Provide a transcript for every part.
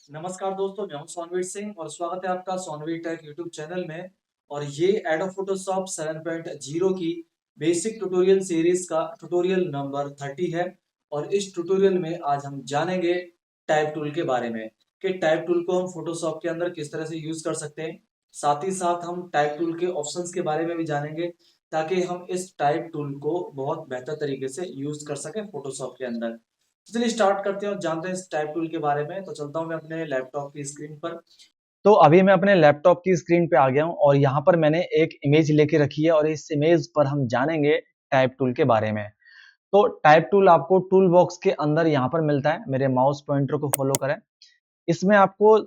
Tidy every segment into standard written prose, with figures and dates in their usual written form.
नमस्कार दोस्तों, मैं हूं सोनवीर सिंह और स्वागत है आपका सोनवीर टेक यूट्यूब चैनल में। और ये एडोब फोटोशॉप 7.0 की बेसिक ट्यूटोरियल सीरीज का ट्यूटोरियल नंबर 30 है। और इस ट्यूटोरियल में आज हम जानेंगे टाइप टूल के बारे में कि टाइप टूल को हम फोटोशॉप के अंदर किस तरह से यूज कर सकते हैं। साथ ही साथ हम टाइप टूल के ऑप्शंस के बारे में भी जानेंगे ताकि हम इस टाइप टूल को बहुत बेहतर तरीके से यूज कर सकें फोटोशॉप के अंदर। तो चलिए स्टार्ट करते हैं और जानते हैं इस टाइप टूल के बारे में। तो चलता हूं मैं अपने लैपटॉप की स्क्रीन पर। तो अभी मैं अपने लैपटॉप की स्क्रीन पे आ गया हूं और यहाँ पर मैंने एक इमेज लेके रखी है और इस इमेज पर हम जानेंगे टाइप टूल के बारे में। तो टाइप टूल आपको टूल बॉक्स के अंदर यहाँ पर मिलता है। मेरे माउस पॉइंटर को फॉलो करें। इसमें आपको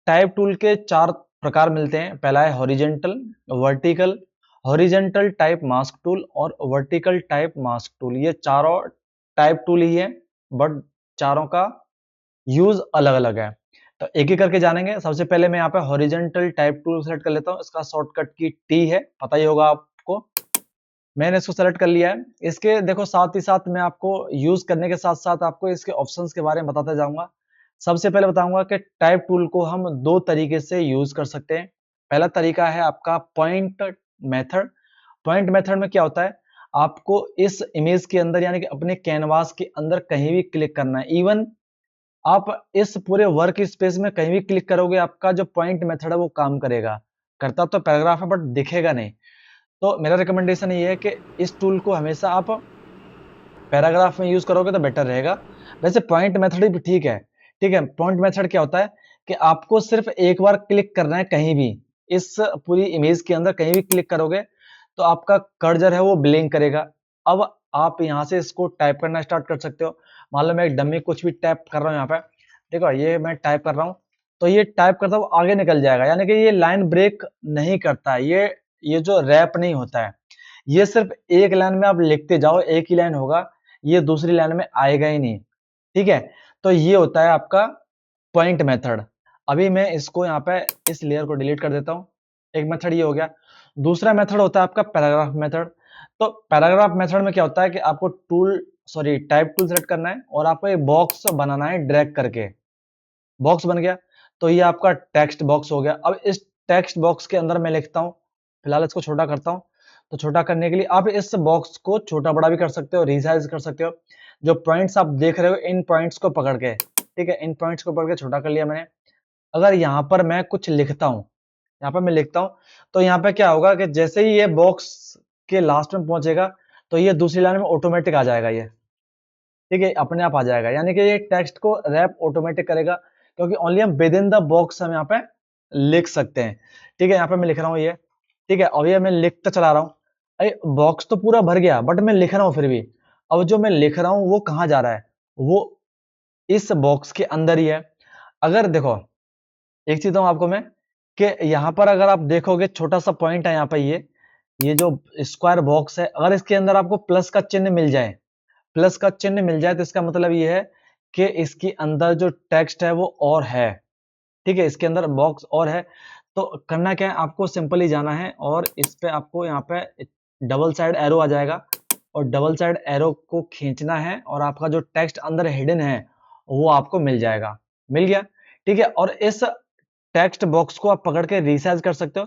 टाइप टूल के 4 प्रकार मिलते हैं। पहला है horizontal, vertical, horizontal type mask tool और वर्टिकल टाइप मास्क टूल। ये चारों टाइप टूल ही है, बट चारों का यूज अलग अलग है। तो एक एक करके जानेंगे। सबसे पहले मैं यहाँ पे हॉरिजेंटल टाइप टूल सेलेक्ट कर लेता हूँ। इसका शॉर्टकट की टी है, पता ही होगा आपको। मैंने इसको सेलेक्ट कर लिया है। इसके देखो साथ ही साथ मैं आपको यूज करने के साथ साथ आपको इसके ऑप्शंस के बारे में बताता जाऊंगा। सबसे पहले बताऊंगा कि टाइप टूल को हम दो तरीके से यूज कर सकते हैं। पहला तरीका है आपका पॉइंट मेथड। पॉइंट मेथड में क्या होता है, आपको इस इमेज के अंदर यानी कि अपने कैनवास के अंदर कहीं भी क्लिक करना है। इवन आप इस पूरे वर्क स्पेस में कहीं भी क्लिक करोगे, आपका जो पॉइंट मेथड है वो काम करेगा। करता तो पैराग्राफ है बट दिखेगा नहीं। तो मेरा रिकमेंडेशन ये है कि इस टूल को हमेशा आप पैराग्राफ में यूज करोगे तो बेटर रहेगा। वैसे पॉइंट मेथड भी ठीक है। ठीक है, पॉइंट मेथड क्या होता है कि आपको सिर्फ एक बार क्लिक करना है कहीं भी। इस पूरी इमेज के अंदर कहीं भी क्लिक करोगे तो आपका कर्सर है वो ब्लिंक करेगा। अब आप यहाँ से इसको टाइप करना स्टार्ट कर सकते हो। मान लो मैं एक डमी कुछ भी टाइप कर रहा हूँ यहाँ पे। देखो ये मैं टाइप कर रहा हूँ तो ये टाइप करता हुआ आगे निकल जाएगा, यानी कि ये लाइन ब्रेक नहीं करता है। ये जो रैप नहीं होता है, ये सिर्फ एक लाइन में आप लिखते जाओ, एक ही लाइन होगा, ये दूसरी लाइन में आएगा ही नहीं। ठीक है, तो ये होता है आपका पॉइंट मेथड। अभी मैं इसको यहाँ पे इस लेयर को डिलीट कर देता हूँ। एक मेथड ये हो गया। दूसरा मेथड होता है आपका पैराग्राफ मेथड। तो पैराग्राफ मेथड में क्या होता है कि आपको टाइप टूल सेलेक्ट करना है और आपको एक बॉक्स बनाना है ड्रैग करके। बॉक्स बन गया तो ये आपका टेक्स्ट बॉक्स हो गया। अब इस टेक्स्ट बॉक्स के अंदर मैं लिखता हूँ, फिलहाल इसको छोटा करता हूँ। तो छोटा करने के लिए आप इस बॉक्स को छोटा बड़ा भी कर सकते हो, रिसाइज कर सकते हो। जो पॉइंट्स आप देख रहे हो इन पॉइंट्स को पकड़ के, ठीक है, इन पॉइंट्स को पकड़ के छोटा कर लिया मैंने। अगर यहाँ पर मैं कुछ लिखता हूँ, यहाँ पर मैं लिखता हूँ, तो यहाँ पे क्या होगा कि जैसे ही ये बॉक्स के लास्ट में पहुंचेगा तो ये दूसरी लाइन में ऑटोमेटिक आ जाएगा। ये ठीक है, अपने आप आ जाएगा, यानी कि ये टेक्स्ट को रैप ऑटोमेटिक करेगा, क्योंकि ओनली हम विद इन द बॉक्स हम यहाँ पे लिख सकते हैं। ठीक है, यहाँ पे मैं लिख रहा हूँ ये। ठीक है, अब ये मैं लिखता चला रहा हूँ। अरे बॉक्स तो पूरा भर गया बट मैं लिख रहा हूँ फिर भी। अब जो मैं लिख रहा हूँ वो कहाँ जा रहा है, वो इस बॉक्स के अंदर ही है। अगर देखो एक चीज बताऊं आपको मैं, कि यहाँ पर अगर आप देखोगे छोटा सा पॉइंट है यहाँ पे, ये जो स्क्वायर बॉक्स है, अगर इसके अंदर आपको प्लस का चिन्ह मिल जाए, प्लस का चिन्ह मिल जाए तो इसका मतलब ये है कि इसके अंदर जो टेक्स्ट है वो और है। ठीक है, इसके अंदर बॉक्स और है। तो करना क्या है, आपको सिंपल ही जाना है और इस पे आपको यहाँ पे डबल साइड एरो आ जाएगा और डबल साइड एरो को खींचना है और आपका जो टेक्स्ट अंदर हिडन है वो आपको मिल जाएगा। मिल गया। ठीक है, और इस टेक्स्ट बॉक्स को आप पकड़ के रिसाइज कर सकते हो।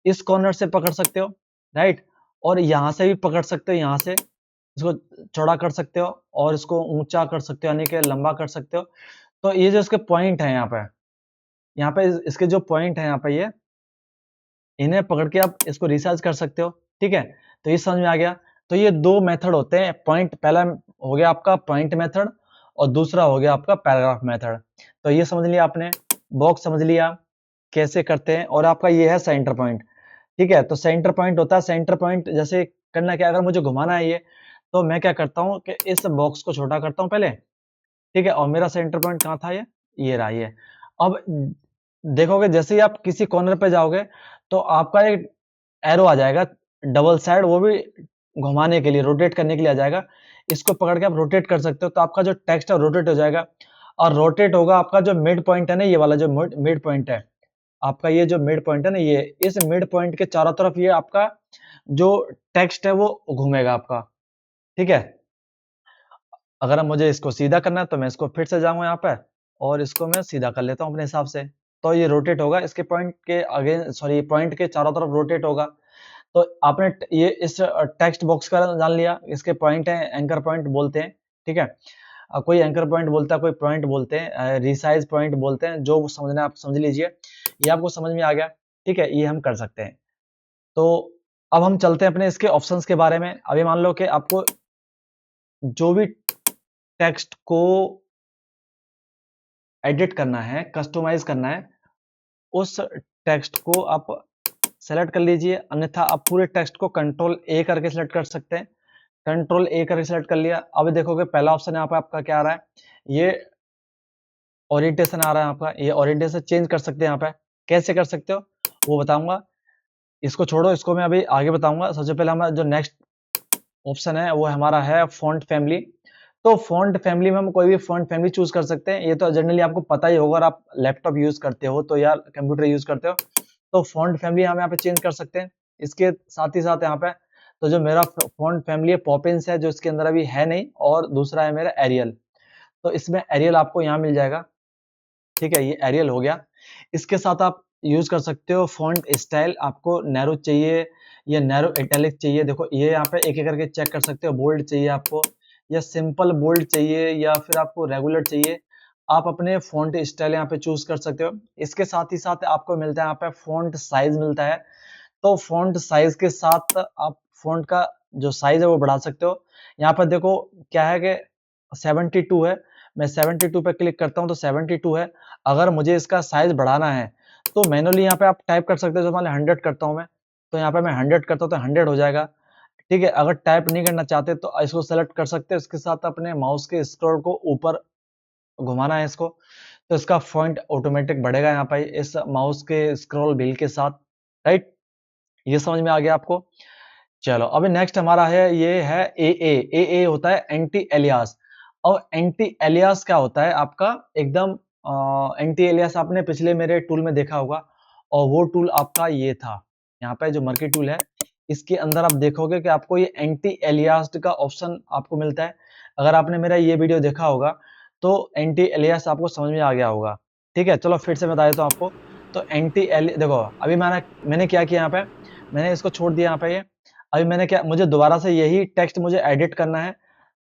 इस कॉर्नर से पकड़ सकते हो, राइट, और यहां से भी पकड़ सकते हो। यहां से इसको चौड़ा कर सकते हो और इसको ऊंचा कर सकते हो, यानी कि लंबा कर सकते हो। तो ये जो इसके पॉइंट है यहाँ पे इसके जो पॉइंट है यहाँ पे, ये इन्हें पकड़ के आप इसको रिसार्च कर सकते हो। ठीक है, तो ये समझ में आ गया। तो ये दो मेथड होते हैं। पॉइंट पहला हो गया आपका पॉइंट मेथड और दूसरा हो गया आपका पैराग्राफ मेथड। तो ये समझ लिया आपने, बॉक्स समझ लिया कैसे करते हैं, और आपका ये है सेंटर पॉइंट। ठीक है, तो सेंटर पॉइंट होता है, सेंटर पॉइंट जैसे करना क्या, अगर मुझे घुमाना है ये, तो मैं क्या करता हूँ कि इस बॉक्स को छोटा करता हूँ पहले। ठीक है, और मेरा सेंटर पॉइंट कहाँ था, ये रहा ये। अब देखोगे जैसे ही आप किसी कॉर्नर पे जाओगे तो आपका एक एरो आ जाएगा डबल साइड, वो भी घुमाने के लिए, रोटेट करने के लिए आ जाएगा। इसको पकड़ के आप रोटेट कर सकते हो तो आपका जो टेक्स्ट है रोटेट हो जाएगा। और रोटेट होगा आपका जो मिड पॉइंट है ना, ये वाला जो मिड पॉइंट है आपका, ये जो मिड पॉइंट है ना, ये इस मिड पॉइंट के चारों तरफ ये आपका जो टेक्स्ट है वो घूमेगा आपका। ठीक है, अगर मुझे इसको सीधा करना है तो मैं इसको फिर से जाऊंगा यहाँ पे और इसको मैं सीधा कर लेता हूँ अपने हिसाब से। तो ये रोटेट होगा, इसके पॉइंट के अगेंस्ट, सॉरी पॉइंट के चारों तरफ रोटेट होगा। तो आपने ये इस टेक्स्ट बॉक्स का जान लिया, इसके पॉइंट है, एंकर पॉइंट बोलते हैं, ठीक है। कोई एंकर पॉइंट बोलता है, कोई पॉइंट बोलते हैं, रिसाइज पॉइंट बोलते हैं, जो समझना है आप समझ लीजिए। ये आपको समझ में आ गया, ठीक है, ये हम कर सकते हैं। तो अब हम चलते हैं अपने इसके ऑप्शंस के बारे में। अभी मान लो कि आपको जो भी टेक्स्ट को एडिट करना है, कस्टमाइज करना है, उस टेक्स्ट को आप सेलेक्ट कर लीजिए, अन्यथा आप पूरे टेक्स्ट को कंट्रोल ए करके सेलेक्ट कर सकते हैं। कंट्रोल ए करके सेलेक्ट कर लिया। अब देखोगे पहला ऑप्शन यहाँ पे आपका क्या आ रहा है, ये ओरिएंटेशन आ रहा है आपका। ये ओरिएंटेशन चेंज कर सकते हैं यहाँ पे, कैसे कर सकते हो वो बताऊंगा। इसको छोड़ो, इसको मैं अभी आगे बताऊंगा। सबसे पहले हमारा जो नेक्स्ट ऑप्शन है वो हमारा है फॉन्ट फैमिली। तो फॉन्ट फैमिली में हम कोई भी फॉन्ट फैमिली चूज कर सकते हैं। ये तो जनरली आपको पता ही होगा, अगर आप लैपटॉप यूज करते हो तो या कंप्यूटर यूज करते हो तो फॉन्ट फैमिली हम यहाँ पे चेंज कर सकते हैं। इसके साथ ही साथ यहाँ पे तो जो मेरा फॉन्ट फैमिली है पॉपिंस है, जो इसके अंदर अभी है नहीं, और दूसरा है मेरा एरियल। तो इसमें एरियल आपको यहाँ मिल जाएगा, ठीक है, ये एरियल हो गया। इसके साथ आप यूज कर सकते हो फॉन्ट स्टाइल, आपको नैरो चाहिए या नैरो इटैलिक चाहिए। देखो ये यहाँ पे एक एक करके चेक कर सकते हो, बोल्ड चाहिए आपको या सिंपल बोल्ड चाहिए या फिर आपको रेगुलर चाहिए, आप अपने फॉन्ट स्टाइल यहाँ पे चूज कर सकते हो। इसके साथ ही साथ आपको मिलता है यहाँ पे फॉन्ट साइज मिलता है। तो फॉन्ट साइज के साथ आप फॉन्ट का जो साइज है वो बढ़ा सकते हो। यहाँ पर देखो क्या है कि 72 है, मैं 72 पे क्लिक करता हूँ तो 72 है। अगर मुझे इसका साइज बढ़ाना है तो मैनुअली यहाँ पे आप टाइप कर सकते हो। मान लो 100 करता हूँ मैं, तो यहाँ पे मैं 100 करता हूँ तो 100 हो जाएगा, ठीक है। अगर टाइप नहीं करना चाहते तो इसको सेलेक्ट कर सकते हो, इसके साथ अपने माउस के स्क्रॉल को ऊपर घुमाना है इसको, तो इसका फॉन्ट ऑटोमेटिक बढ़ेगा यहाँ पे इस माउस के स्क्रॉल व्हील के साथ, राइट। ये समझ में आ गया आपको। चलो अभी नेक्स्ट हमारा है, ये है ए ए। ए होता है एंटी एलियास। और एंटी एलियास क्या होता है आपका, एकदम एंटी एलियास आपने पिछले मेरे टूल में देखा होगा, और वो टूल आपका ये था, यहाँ पे जो मर्की टूल है इसके अंदर आप देखोगे कि आपको ये एंटी एलियास का ऑप्शन आपको मिलता है। अगर आपने मेरा ये वीडियो देखा होगा तो एंटी एलियास आपको समझ में आ गया होगा, ठीक है। चलो फिर से बता देता हूँ आपको। तो एंटी एलियास देखो, अभी मैंने क्या किया यहाँ पे, मैंने इसको छोड़ दिया यहाँ पे। ये अभी मैंने क्या, मुझे दोबारा से यही टेक्स्ट मुझे एडिट करना है,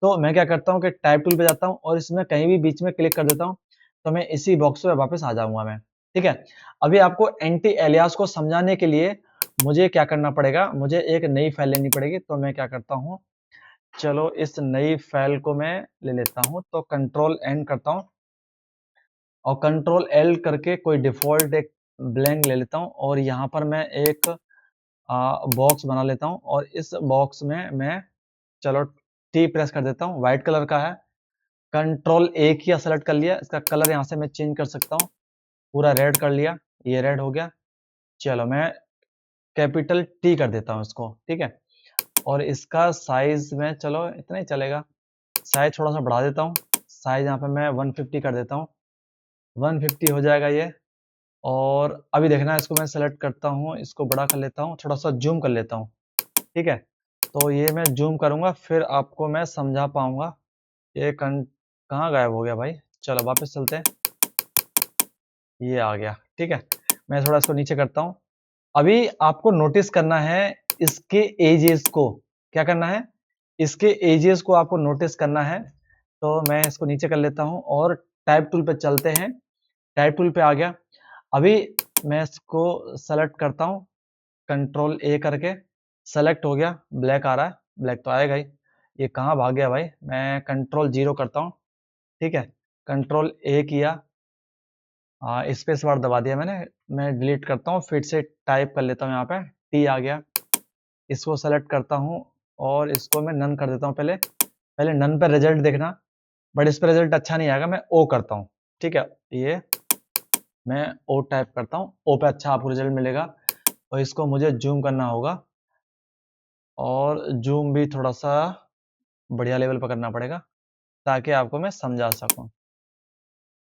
तो मैं क्या करता हूँ कि टाइप टूल पे जाता हूँ और इसमें कहीं भी बीच में क्लिक कर देता हूँ, तो मैं इसी बॉक्स पे वापस आ जाऊंगा मैं, ठीक है। अभी आपको एंटी एलियास को समझाने के लिए मुझे क्या करना पड़ेगा, मुझे एक नई फाइल लेनी पड़ेगी। तो मैं क्या करता हूँ, चलो इस नई फाइल को मैं ले लेता हूँ, तो कंट्रोल एन करता हूँ और कंट्रोल एल करके कोई डिफॉल्ट एक ब्लैंक ले लेता हूँ, और यहाँ पर मैं एक बॉक्स बना लेता हूँ, और इस बॉक्स में मैं, चलो टी प्रेस कर देता हूँ, व्हाइट कलर का है। कंट्रोल ए किया, सेलेक्ट कर लिया, इसका कलर यहाँ से मैं चेंज कर सकता हूँ, पूरा रेड कर लिया, ये रेड हो गया। चलो मैं कैपिटल टी कर देता हूँ इसको, ठीक है। और इसका साइज में, चलो इतना ही चलेगा, साइज थोड़ा सा बढ़ा देता हूँ, साइज यहाँ पे मैं 150 कर देता हूँ, 150 हो जाएगा ये। और अभी देखना है, इसको मैं सेलेक्ट करता हूँ, इसको बड़ा कर लेता हूँ, थोड़ा सा जूम कर लेता हूँ, ठीक है। तो ये मैं जूम करूंगा फिर आपको मैं समझा पाऊंगा। ये कहाँ गायब हो गया भाई, चलो वापस चलते हैं, ये आ गया, ठीक है। मैं थोड़ा इसको नीचे करता हूँ। अभी आपको नोटिस करना है इसके एजेस को, क्या करना है, इसके एजेस को आपको नोटिस करना है। तो मैं इसको नीचे कर लेता हूँ और टाइप टूल पे चलते हैं, टाइप टूल पे आ गया। अभी मैं इसको सेलेक्ट करता हूँ, कंट्रोल ए करके, सेलेक्ट हो गया, ब्लैक आ रहा है, ब्लैक तो आएगा ही। ये कहाँ भाग गया भाई, मैं कंट्रोल 0 करता हूँ, ठीक है, कंट्रोल ए किया, स्पेस बार दबा दिया मैंने। मैं डिलीट करता हूँ, फिर से टाइप कर लेता हूँ, यहाँ पे टी आ गया, इसको सेलेक्ट करता हूँ और इसको मैं नन कर देता हूँ। पहले पहले नन पे रिजल्ट देखना, बट इस पे रिजल्ट अच्छा नहीं आएगा, मैं ओ करता हूँ, ठीक है। ये मैं ओ टाइप करता हूँ, ओ पे अच्छा आपको रिजल्ट मिलेगा। और इसको मुझे जूम करना होगा, और जूम भी थोड़ा सा बढ़िया लेवल पर करना पड़ेगा ताकि आपको मैं समझा सकूं।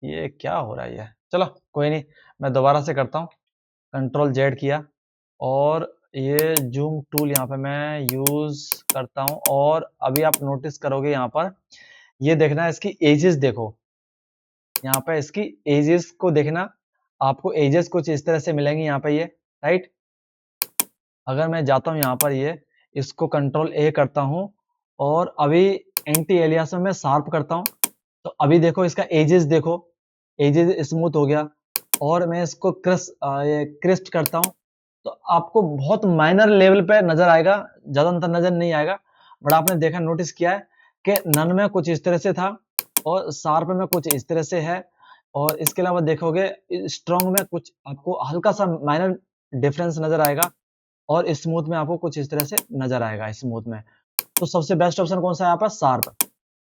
ये क्या हो रहा है ये, चलो कोई नहीं, मैं दोबारा से करता हूँ, कंट्रोल जेड किया, और ये जूम टूल यहाँ पे मैं यूज करता हूँ। और अभी आप नोटिस करोगे यहाँ पर, ये देखना है इसकी एजेस देखो, यहाँ पे इसकी एजेस को देखना, आपको एजेस कुछ इस तरह से मिलेंगी यहाँ पे ये, राइट। अगर मैं जाता हूँ यहाँ पर ये, इसको कंट्रोल ए करता हूँ और अभी एंटी एलियास में मैं शार्प करता हूँ, तो अभी देखो इसका एजेस देखो, एजेस स्मूथ हो गया। और मैं इसको क्रिस्प करता हूँ, तो आपको बहुत माइनर लेवल पे नजर आएगा, ज्यादा अंतर नजर नहीं आएगा। बट आपने देखा, नोटिस किया है कि नन में कुछ इस तरह से था और शार्प में कुछ इस तरह से है, और इसके अलावा देखोगे स्ट्रॉन्ग में कुछ आपको हल्का सा माइनर डिफरेंस नजर आएगा, और स्मूथ में आपको कुछ इस तरह से नजर आएगा स्मूथ में। तो सबसे बेस्ट ऑप्शन कौन सा है यहाँ पर? शार्प।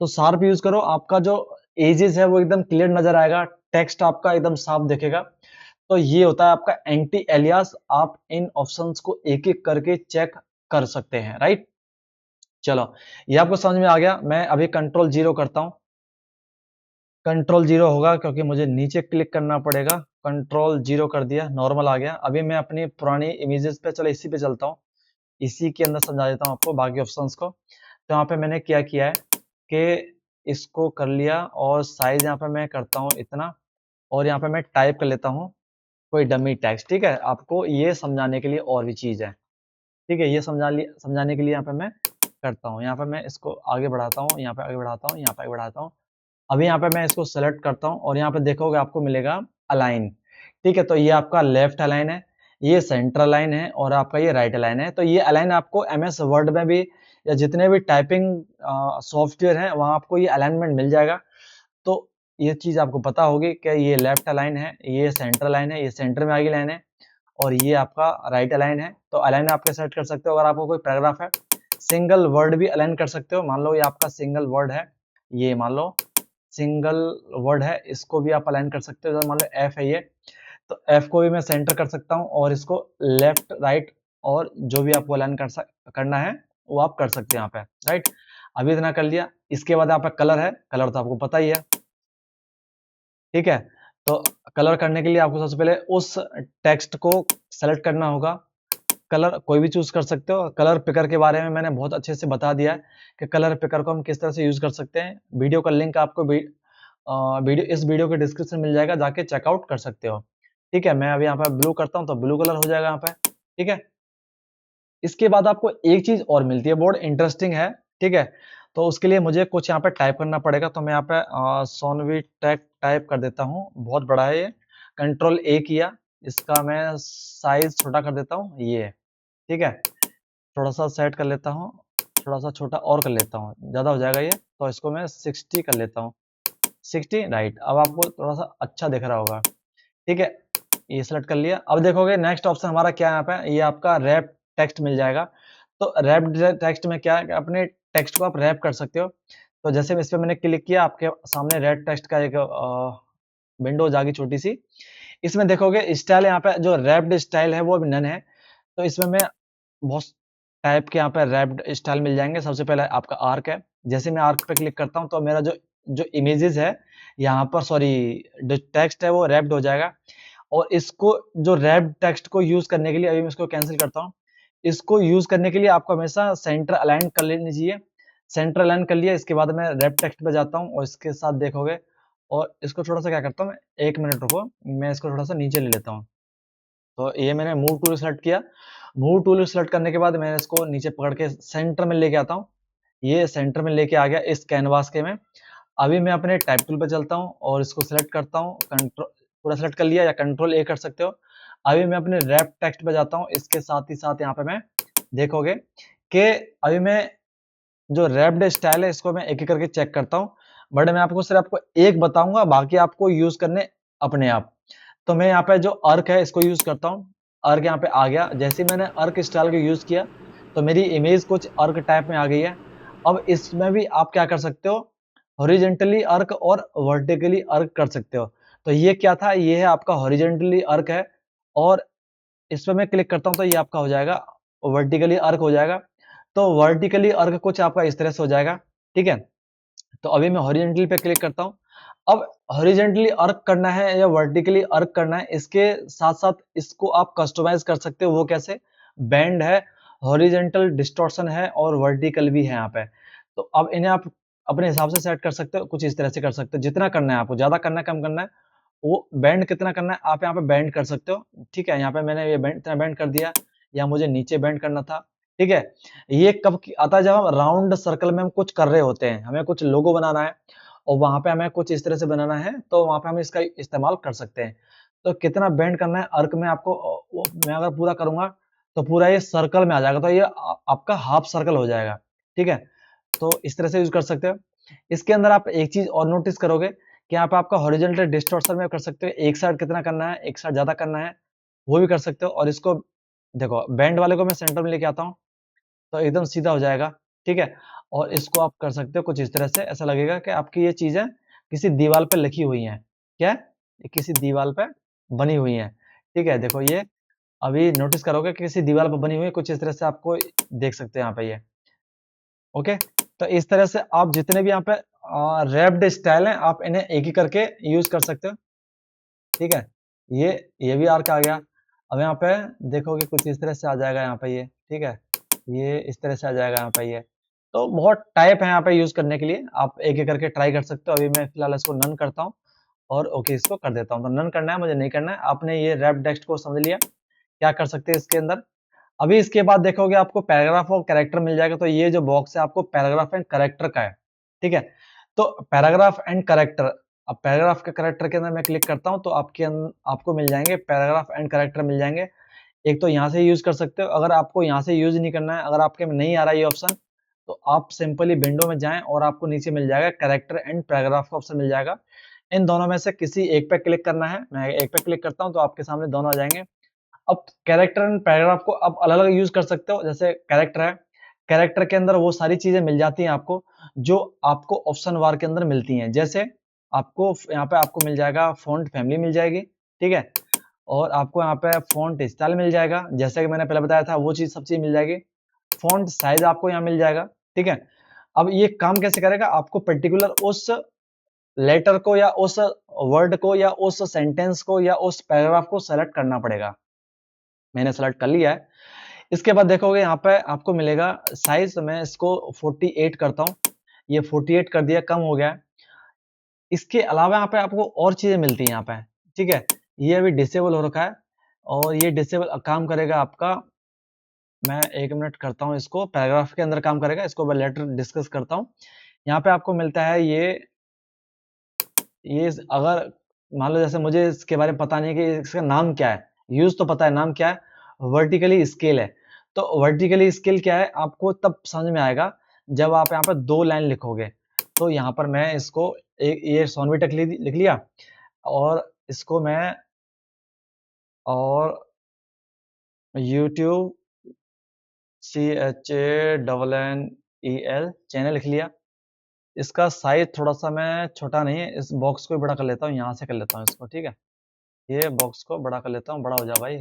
तो शार्प यूज करो, आपका जो एजेस है वो एकदम क्लियर नजर आएगा, टेक्स्ट आपका एकदम साफ दिखेगा। तो ये होता है आपका एंटी एलियास। आप इन ऑप्शंस को एक एक करके चेक कर सकते हैं, राइट। चलो, ये आपको समझ में आ गया। मैं अभी कंट्रोल 0 करता हूं। कंट्रोल 0 होगा क्योंकि मुझे नीचे क्लिक करना पड़ेगा। कंट्रोल 0 कर दिया, नॉर्मल आ गया। अभी मैं अपनी पुरानी इमेजेस पे, चलो इसी पे चलता हूँ, इसी के अंदर समझा देता हूँ आपको बाकी ऑप्शंस को। तो यहाँ पे मैंने क्या किया है कि इसको कर लिया, और साइज यहाँ पे मैं करता हूँ इतना, और यहाँ पे मैं टाइप कर लेता हूँ कोई डमी टेक्स्ट, ठीक है। आपको ये समझाने के लिए और भी चीज है, ठीक है। ये समझाने के लिए यहाँ पे मैं करता हूँ, यहाँ पे मैं इसको आगे बढ़ाता हूँ, यहाँ पे आगे बढ़ाता हूँ, यहाँ पे आगे बढ़ाता हूँ। अभी यहाँ पे मैं इसको सेलेक्ट करता हूँ, और यहाँ पे देखोगे आपको मिलेगा अलाइन, ठीक है। तो ये आपका लेफ्ट अलाइन है, ये सेंटर अलाइन है, और आपका ये राइट अलाइन है। तो ये अलाइन आपको एमएस वर्ड में भी, या जितने भी टाइपिंग सॉफ्टवेयर हैं वहाँ आपको ये अलाइनमेंट मिल जाएगा। तो ये चीज आपको पता होगी कि ये लेफ्ट अलाइन है, ये सेंटर अलाइन है, ये सेंटर में आगे लाइन है, और ये आपका राइट अलाइन है। तो अलाइन आप सेलेक्ट कर सकते हो। अगर आपको कोई पैराग्राफ है, सिंगल वर्ड भी अलाइन कर सकते हो। मान लो ये आपका सिंगल वर्ड है, ये मान लो सिंगल वर्ड है, इसको भी आप अलाइन कर सकते हो। मान लो एफ है ये, तो एफ को भी मैं सेंटर कर सकता हूँ, और इसको लेफ्ट राइट, और जो भी आपको अलाइन करना है वो आप कर सकते हैं यहाँ पे, राइट। अभी इतना कर लिया। इसके बाद आपका कलर है, कलर तो आपको पता ही है, ठीक है। तो कलर करने के लिए आपको सबसे पहले उस टेक्स्ट को सेलेक्ट करना होगा। कलर कोई भी चूज कर सकते हो। कलर पिकर के बारे में मैंने बहुत अच्छे से बता दिया है कि कलर पिकर को हम किस तरह से यूज कर सकते हैं। वीडियो का लिंक आपको इस वीडियो के डिस्क्रिप्शन मिल जाएगा, जाके चेकआउट कर सकते हो, ठीक है। मैं अभी यहाँ पे ब्लू करता हूँ, तो ब्लू कलर हो जाएगा यहाँ पे, ठीक है। इसके बाद आपको एक चीज और मिलती है, बहुत इंटरेस्टिंग है, ठीक है। तो उसके लिए मुझे कुछ यहाँ पे टाइप करना पड़ेगा। तो मैं यहाँ पे सोनवी टेक टाइप कर देता हूँ, बहुत बड़ा है ये। कंट्रोल ए किया, इसका मैं साइज छोटा कर देता हूँ, ये, ठीक है। थोड़ा सा सेट कर लेता हूँ, थोड़ा सा छोटा और कर लेता हूँ, ज्यादा हो जाएगा ये, तो इसको मैं 60 कर लेता हूँ। 60, राइट। अब आपको थोड़ा सा अच्छा दिख रहा होगा, ठीक है। ये सेलेक्ट कर लिया। अब देखोगे नेक्स्ट ऑप्शन हमारा क्या है यहाँ पे, ये आपका रैप टेक्स्ट मिल जाएगा। तो रैप टेक्स्ट में क्या है कि अपने टेक्स्ट को आप रैप कर सकते हो। तो जैसे इस पे मैंने क्लिक किया, आपके सामने रैप टेक्स्ट का एक विंडोज आ गई छोटी सी। इसमें देखोगे स्टाइल, यहाँ पे जो रैप्ड स्टाइल है वो अभी नन है। तो इसमें मैं बहुत टाइप के यहाँ पे रैप्ड स्टाइल मिल जाएंगे। सबसे पहले आपका आर्क है। जैसे मैं आर्क पे क्लिक करता हूँ, तो मेरा जो जो इमेजेस है यहाँ पर, सॉरी, जो टेक्स्ट है वो रैप्ड हो जाएगा। और इसको, जो रैप टेक्स्ट को यूज करने के लिए, अभी मैं इसको कैंसिल करता हूँ। इसको यूज करने के लिए आपको हमेशा सेंटर अलाइन कर लेनी चाहिए। सेंटर अलाइन कर लिया, इसके बाद मैं रैप टेक्स्ट पे जाता हूँ, और इसके साथ देखोगे, और इसको थोड़ा सा क्या करता हूँ मैं, 1 मिनट रुको, मैं इसको थोड़ा सा नीचे ले लेता हूँ। तो ये मैंने मूव टूल सेलेक्ट किया। मूव टूल सेलेक्ट करने के बाद मैं इसको नीचे पकड़ के सेंटर में लेके आता हूँ। ये सेंटर में लेके आ गया इस कैनवास के में। अभी मैं अपने टाइप टूल पे चलता हूँ, और इसको सेलेक्ट करता हूँ। कंट्रोल पूरा सेलेक्ट कर लिया, या कंट्रोल ए कर सकते हो। अभी मैं अपने रैप टेक्स्ट पे जाता हूँ। इसके साथ ही साथ यहाँ पे मैं देखोगे कि अभी मैं जो रैप्ड स्टाइल है, इसको मैं एक एक करके चेक करता हूँ। बट मैं आपको सिर्फ आपको एक बताऊंगा, बाकी आपको यूज करने अपने आप। तो मैं यहाँ पे जो अर्क है इसको यूज करता हूँ। अर्क यहाँ पे आ गया। जैसे ही मैंने अर्क स्टाइल को यूज किया, तो मेरी इमेज कुछ अर्क टाइप में आ गई है। अब इसमें भी आप क्या कर सकते हो, हॉरिजेंटली अर्क और वर्टिकली अर्क कर सकते हो। तो ये क्या था, ये है आपका हॉरिजेंटली अर्क है, और इस पे मैं क्लिक करता हूँ, तो ये आपका हो जाएगा वर्टिकली अर्क हो जाएगा। तो वर्टिकली अर्क कुछ आपका इस तरह से हो जाएगा, ठीक है। तो अभी मैं हॉरिजेंटली पे क्लिक करता हूँ। अब हॉरिजेंटली अर्क करना है या वर्टिकली अर्क करना है, इसके साथ साथ इसको आप कस्टमाइज कर सकते हो। वो कैसे, बैंड है, हॉरिजेंटल डिस्टॉर्शन है, और वर्टिकल भी है यहाँ पे। तो अब इन्हें आप अपने हिसाब से सेट कर सकते हो, कुछ इस तरह से कर सकते हो। जितना करना है आपको, ज़्यादा करना है, कम करना है, वो बैंड कितना करना है आप यहाँ पे बैंड कर सकते हो। ठीक है, यहाँ पे मैंने ये बैंड इतना बैंड कर दिया, या मुझे नीचे बैंड करना था। ठीक है, ये कब आता है, जब हम राउंड सर्कल में हम कुछ कर रहे होते हैं, हमें कुछ लोगो बनाना है और वहां पे हमें कुछ इस तरह से बनाना है, तो वहां पे हम इसका इस्तेमाल कर सकते हैं। तो कितना बैंड करना है अर्क में आपको, मैं अगर पूरा करूंगा तो पूरा ये सर्कल में आ जाएगा, तो ये आपका हाफ सर्कल हो जाएगा। ठीक है, तो इस तरह से यूज कर सकते हो। इसके अंदर आप एक चीज और नोटिस करोगे कि यहाँ पे आपका हॉरिजॉन्टल डिस्टॉर्शन में कर सकते हो, एक साइड कितना करना है, एक साइड ज्यादा करना है, वो भी कर सकते हो। और इसको देखो, बैंड वाले को मैं सेंटर में लेके आता हूँ तो एकदम सीधा हो जाएगा। ठीक है, और इसको आप कर सकते हो कुछ इस तरह से, ऐसा लगेगा कि आपकी ये चीजें किसी दीवार पे लिखी हुई हैं। क्या है? ये किसी दीवार पे बनी हुई हैं। ठीक है, देखो ये अभी नोटिस करोगे कि किसी दीवार पर बनी हुई है, कुछ इस तरह से आपको देख सकते हो यहाँ पे ये। ओके, तो इस तरह से आप जितने भी यहाँ पे रैप्ड स्टाइल हैं, आप इन्हें एक ही करके यूज कर सकते हो। ठीक है, ये भी आर्क आ गया। अब यहाँ पे देखोगे कुछ इस तरह से आ जाएगा यहाँ पे ये। ठीक है, ये इस तरह से आ जाएगा यहाँ पे ये। तो बहुत टाइप है यहाँ पे यूज करने के लिए, आप एक एक करके ट्राई कर सकते हो। अभी मैं फिलहाल इसको नन करता हूँ और ओके इसको कर देता हूँ। तो नन करना है, मुझे नहीं करना है। आपने ये रैप टेक्स्ट को समझ लिया, क्या कर सकते हैं इसके अंदर। अभी इसके बाद देखोगे आपको पैराग्राफ और कैरेक्टर मिल जाएगा। तो ये जो बॉक्स है आपको पैराग्राफ एंड कैरेक्टर का है। ठीक है, तो पैराग्राफ एंड कैरेक्टर, अब पैराग्राफ के कैरेक्टर के अंदर मैं क्लिक करता हूं तो आपको मिल जाएंगे पैराग्राफ एंड कैरेक्टर मिल जाएंगे। एक तो यहाँ से यूज कर सकते हो, अगर आपको यहाँ से यूज नहीं करना है, अगर आपके में नहीं आ रहा है ये ऑप्शन, तो आप सिंपली विंडो में जाएं और आपको नीचे मिल जाएगा कैरेक्टर एंड पैराग्राफ का ऑप्शन मिल जाएगा। इन दोनों में से किसी एक पे क्लिक करना है। मैं एक पे क्लिक करता हूँ तो आपके सामने दोनों आ जाएंगे। अब कैरेक्टर एंड पैराग्राफ को आप अलग अलग यूज कर सकते हो। जैसे कैरेक्टर है, कैरेक्टर के अंदर वो सारी चीजें मिल जाती हैं आपको जो आपको ऑप्शन वार के अंदर मिलती हैं। जैसे आपको यहाँ पे आपको मिल जाएगा फॉन्ट फैमिली मिल जाएगी। ठीक है, और आपको यहाँ पे फॉन्ट स्टाइल मिल जाएगा, जैसे कि मैंने पहले बताया था वो चीज सब चीज मिल जाएगी। फॉन्ट साइज आपको यहाँ मिल जाएगा। ठीक है, अब ये काम कैसे करेगा, आपको पर्टिकुलर उस लेटर को या उस वर्ड को या उस सेंटेंस को या उस पैराग्राफ को सेलेक्ट करना पड़ेगा। मैंने सेलेक्ट कर लिया है। इसके बाद देखोगे यहाँ पे आपको मिलेगा साइज, मैं इसको 48 करता हूँ। ये 48 कर दिया, कम हो गया है। इसके अलावा यहाँ पे आपको और चीजें मिलती हैं यहाँ पे। ठीक है, ये अभी डिसेबल हो रखा है और ये डिसेबल काम करेगा आपका। मैं 1 मिनट करता हूँ इसको, पैराग्राफ के अंदर काम करेगा, इसको मैं लेटर डिस्कस करता हूँ। यहाँ पे आपको मिलता है ये अगर मान लो जैसे मुझे इसके बारे में पता नहीं कि इसका नाम क्या है, यूज तो पता है नाम क्या है, वर्टिकली स्केल है। तो वर्टिकली स्केल क्या है आपको तब समझ में आएगा जब आप यहाँ पर 2 लाइन लिखोगे। तो यहाँ पर मैं इसको एक ये सोनवी तक लिख लिया और इसको मैं और YouTube CHANNEL चैनल लिख लिया। इसका साइज थोड़ा सा मैं छोटा नहीं है, इस बॉक्स को बड़ा कर लेता हूँ, यहाँ से कर लेता हूँ इसको। ठीक है, ये बॉक्स को बड़ा कर लेता हूँ, बड़ा हो जा भाई।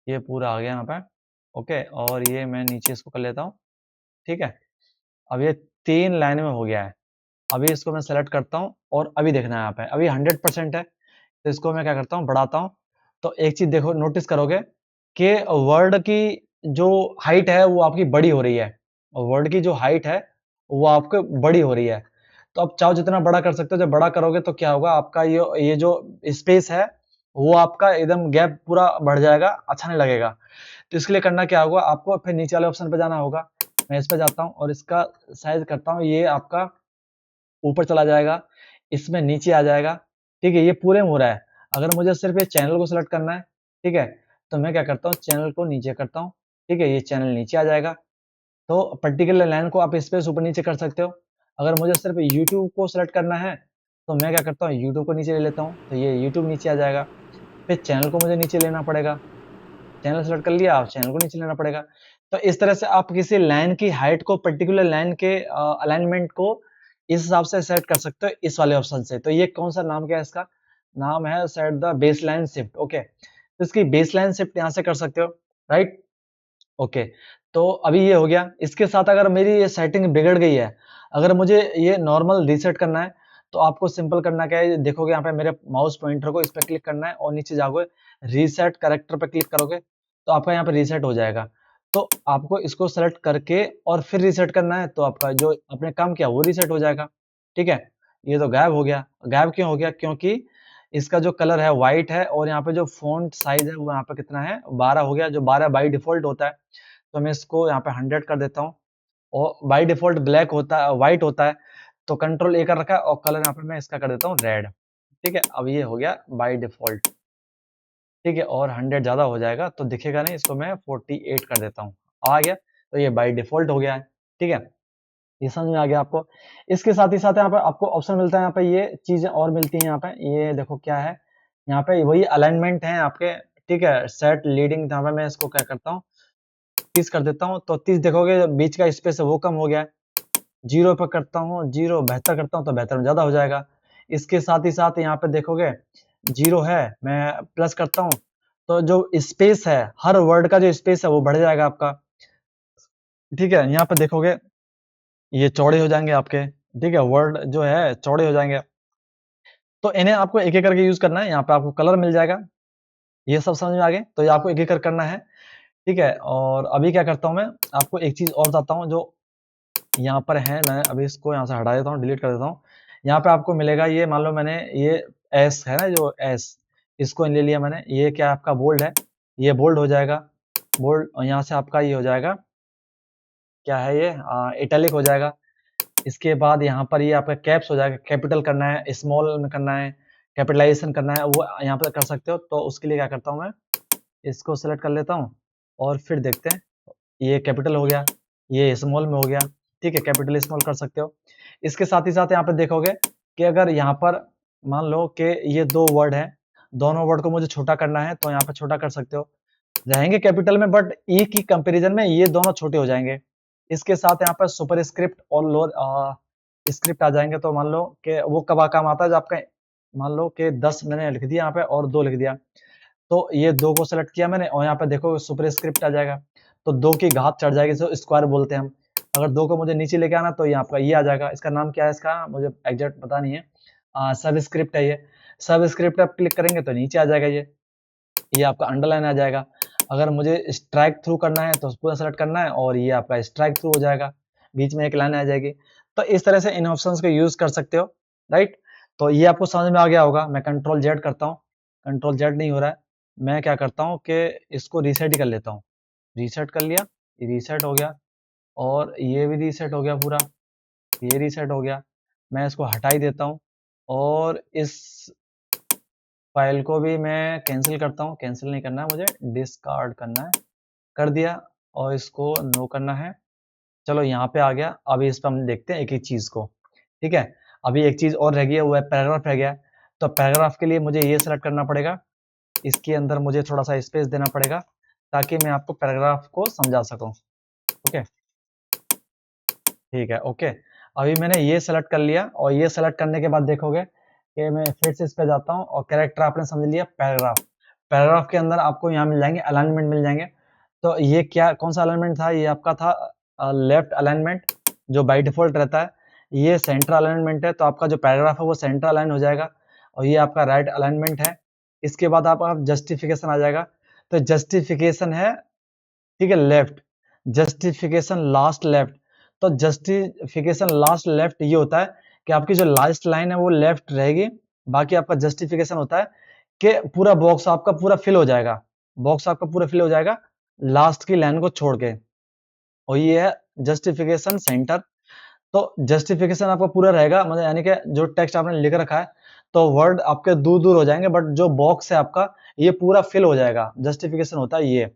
ये पूरा आ गया यहाँ पे। ओके, और ये मैं नीचे इसको कर लेता हूँ। ठीक है, अब ये 3 लाइन में हो गया है। अभी इसको मैं सेलेक्ट करता हूँ और अभी देखना है यहाँ पे, अभी 100% है। तो इसको मैं क्या करता हूँ, बढ़ाता हूँ। तो एक चीज देखो, नोटिस करोगे कि वर्ड की जो हाइट है वो आपकी बड़ी हो रही है, और वर्ड की जो हाइट है वो आपको बड़ी हो रही है। तो आप चाहो जितना बड़ा कर सकते हो। जब बड़ा करोगे तो क्या होगा, आपका ये जो स्पेस है वो आपका एकदम गैप पूरा बढ़ जाएगा, अच्छा नहीं लगेगा। तो इसके लिए करना क्या होगा, आपको फिर नीचे वाले ऑप्शन पे जाना होगा। मैं इस पे जाता हूँ और इसका साइज करता हूँ, ये आपका ऊपर चला जाएगा, इसमें नीचे आ जाएगा। ठीक है, ये पूरे में हो रहा है। अगर मुझे सिर्फ ये चैनल को सिलेक्ट करना है, ठीक है, तो मैं क्या करता हूँ, चैनल को नीचे करता हूँ। ठीक है, ये चैनल नीचे आ जाएगा। तो पर्टिकुलर लाइन को आप स्पेस ऊपर नीचे कर सकते हो। अगर मुझे सिर्फ यूट्यूब को सिलेक्ट करना है तो मैं क्या करता हूँ, यूट्यूब को नीचे ले लेता हूँ, तो ये यूट्यूब नीचे आ जाएगा। फिर चैनल को मुझे नीचे लेना पड़ेगा, चैनल सेलेक्ट कर लिया, आप चैनल को नीचे लेना पड़ेगा। तो इस तरह से आप किसी लाइन की हाइट को, पर्टिकुलर लाइन के अलाइनमेंट को इस हिसाब से सेट कर सकते हो इस वाले ऑप्शन से। तो ये कौन सा नाम, क्या है इसका नाम है, set the base line shift. Okay, तो इसकी बेस लाइन शिफ्ट यहाँ से कर सकते हो, राइट। ओके, तो अभी ये हो गया। इसके साथ अगर मेरी ये सेटिंग बिगड़ गई है, अगर मुझे ये नॉर्मल रीसेट करना है, तो आपको सिंपल करना क्या है, देखोगे यहाँ पे मेरे माउस पॉइंटर को इस पे क्लिक करना है और नीचे जाओगे रीसेट कैरेक्टर पे क्लिक करोगे तो आपका यहाँ पे रीसेट हो जाएगा। तो आपको इसको सेलेक्ट करके और फिर रीसेट करना है, तो आपका जो आपने काम किया वो रीसेट हो जाएगा। ठीक है, ये तो गायब हो गया। गायब क्यों हो गया? क्योंकि इसका जो कलर है व्हाइट है और यहाँ पे जो फॉन्ट साइज है वो यहाँ पे कितना है, 12 हो गया, जो 12 बाई डिफॉल्ट होता है। तो मैं इसको यहाँ पे 100 कर देता हूँ, और बाई डिफॉल्ट ब्लैक होता है, व्हाइट होता है, तो कंट्रोल ए कर रखा है और कलर यहाँ पे मैं इसका कर देता हूँ रेड। ठीक है, अब ये हो गया बाई डिफॉल्ट। ठीक है, और 100 ज़्यादा हो जाएगा तो दिखेगा नहीं, इसको मैं 48 कर देता हूँ। आ गया, तो ये बाई डिफ़ॉल्ट हो गया है। ठीक है, ये समझ में आ गया आपको। इसके साथ ही साथ यहाँ पे आपको ऑप्शन मिलता है, यहाँ पे ये चीज़ें और मिलती हैं यहाँ पे। ये देखो क्या है, यहाँ पे वही अलाइनमेंट है आपके। ठीक है, सेट लीडिंग, यहाँ पे मैं इसको क्या करता हूँ, 30 कर देता हूँ। तो 30 देखोगे बीच का स्पेस है वो कम हो गया है। 0 पे करता हूँ, 0 72 करता हूँ तो 72 में ज़्यादा हो जाएगा। इसके साथ ही साथ यहाँ पे देखोगे 0 है, मैं प्लस करता हूँ, तो जो स्पेस है, हर वर्ड का जो स्पेस है वो बढ़ जाएगा आपका। ठीक है, यहाँ पे देखोगे ये चौड़े हो जाएंगे आपके। ठीक है, वर्ड जो है चौड़े हो जाएंगे। तो इन्हें आपको एक एक करके यूज करना है। यहाँ पे आपको कलर मिल जाएगा, ये सब समझ में आ गए, तो ये आपको एक एक करके करना है। ठीक है, और अभी क्या करता हूँ मैं, आपको एक चीज और बताता हूँ जो यहाँ पर है। मैं अभी इसको यहाँ से हटा देता हूँ, डिलीट कर देता हूँ। यहाँ पे आपको मिलेगा ये, मान लो मैंने ये एस है ना, जो एस, इसको ले लिया मैंने, ये क्या आपका बोल्ड है, ये बोल्ड हो जाएगा, बोल्ड। और यहाँ से आपका ये हो जाएगा, क्या है ये, इटैलिक हो जाएगा। इसके बाद यहाँ पर ये आपका कैप्स हो जाएगा, कैपिटल करना है, स्मॉल में करना है, कैपिटलाइजेशन करना है, वो यहाँ पर कर सकते हो। तो उसके लिए क्या करता हूँ मैं, इसको सेलेक्ट कर लेता हूँ और फिर देखते हैं। ये कैपिटल हो गया, ये स्मॉल में हो गया। ठीक है, कैपिटल स्मॉल कर सकते हो। इसके साथ ही साथ यहाँ पे देखोगे कि अगर यहाँ पर मान लो कि ये दो वर्ड है, दोनों वर्ड को मुझे छोटा करना है, तो यहाँ पे छोटा कर सकते हो, रहेंगे कैपिटल में, बट ई की कंपैरिजन में ये दोनों छोटे हो जाएंगे। इसके साथ यहाँ पर सुपर स्क्रिप्ट और लोअर स्क्रिप्ट आ जाएंगे। तो मान लो कि वो कब काम आता है जब आपका, मान लो कि 10 मैंने लिख दिया यहाँ पे और 2 लिख दिया, तो ये 2 को सेलेक्ट किया मैंने और यहाँ पे देखो सुपर स्क्रिप्ट आ जाएगा, तो 2 की घात चढ़ जाएगी, इसको स्क्वायर बोलते हैं हम। अगर 2 को मुझे नीचे लेके आना तो यहाँ पर ये आ जाएगा। इसका नाम क्या है, इसका मुझे एग्जैक्ट पता नहीं है, सब स्क्रिप्ट है ये। सब स्क्रिप्ट आप क्लिक करेंगे तो नीचे आ जाएगा ये आपका अंडरलाइन आ जाएगा। अगर मुझे स्ट्राइक थ्रू करना है तो पूरा सेलेक्ट करना है और ये आपका स्ट्राइक थ्रू हो जाएगा, बीच में एक लाइन आ जाएगी। तो इस तरह से इन ऑप्शंस को यूज कर सकते हो, राइट। तो ये आपको समझ में आ गया होगा। मैं कंट्रोल जेड करता हूँ, कंट्रोल जेड नहीं हो रहा है, मैं क्या करता हूँ कि इसको रीसेट ही कर लेता हूँ। रीसेट कर लिया, ये रीसेट हो गया, और ये भी रीसेट हो गया पूरा, ये रीसेट हो गया। मैं इसको हटा ही देता हूँ और इस फाइल को भी मैं कैंसिल करता हूँ। कैंसिल नहीं करना है मुझे, डिस्कार्ड करना है, कर दिया, और इसको नो करना है। चलो यहाँ पे आ गया। अभी इस पर हम देखते हैं एक एक चीज को। ठीक है, अभी एक चीज और रह गई है, वो है पैराग्राफ रह गया। तो पैराग्राफ के लिए मुझे ये सेलेक्ट करना पड़ेगा, इसके अंदर मुझे थोड़ा सा स्पेस देना पड़ेगा ताकि मैं आपको पैराग्राफ को समझा सकूं। ओके, ठीक है, ओके। अभी मैंने ये सेलेक्ट कर लिया, और ये सेलेक्ट करने के बाद देखोगे कि मैं फिर से इस पे जाता हूँ, और कैरेक्टर आपने समझ लिया, पैराग्राफ। पैराग्राफ के अंदर आपको यहाँ मिल जाएंगे अलाइनमेंट मिल जाएंगे। तो ये क्या, कौन सा अलाइनमेंट था, ये आपका था लेफ्ट अलाइनमेंट, जो बाय डिफॉल्ट रहता है। ये सेंटर अलाइनमेंट है, तो आपका जो पैराग्राफ है वो सेंटर अलाइन हो जाएगा। और ये आपका राइट अलाइनमेंट है। इसके बाद आप जस्टिफिकेशन आ जाएगा। तो जस्टिफिकेशन है, ठीक है, लेफ्ट, जस्टिफिकेशन लास्ट लेफ्ट। तो जस्टिफिकेशन लास्ट लेफ्ट ये होता है कि आपकी जो लास्ट लाइन है वो लेफ्ट रहेगी, बाकी आपका जस्टिफिकेशन होता है कि पूरा बॉक्स आपका पूरा फिल हो जाएगा, बॉक्स आपका पूरा फिल हो जाएगा लास्ट की लाइन को छोड़ के। और ये है जस्टिफिकेशन सेंटर। तो जस्टिफिकेशन आपका पूरा रहेगा, मतलब यानी कि जो टेक्स्ट आपने लिख रखा है तो वर्ड आपके दूर दूर हो जाएंगे, बट जो बॉक्स है आपका ये पूरा फिल हो जाएगा। जस्टिफिकेशन होता है ये।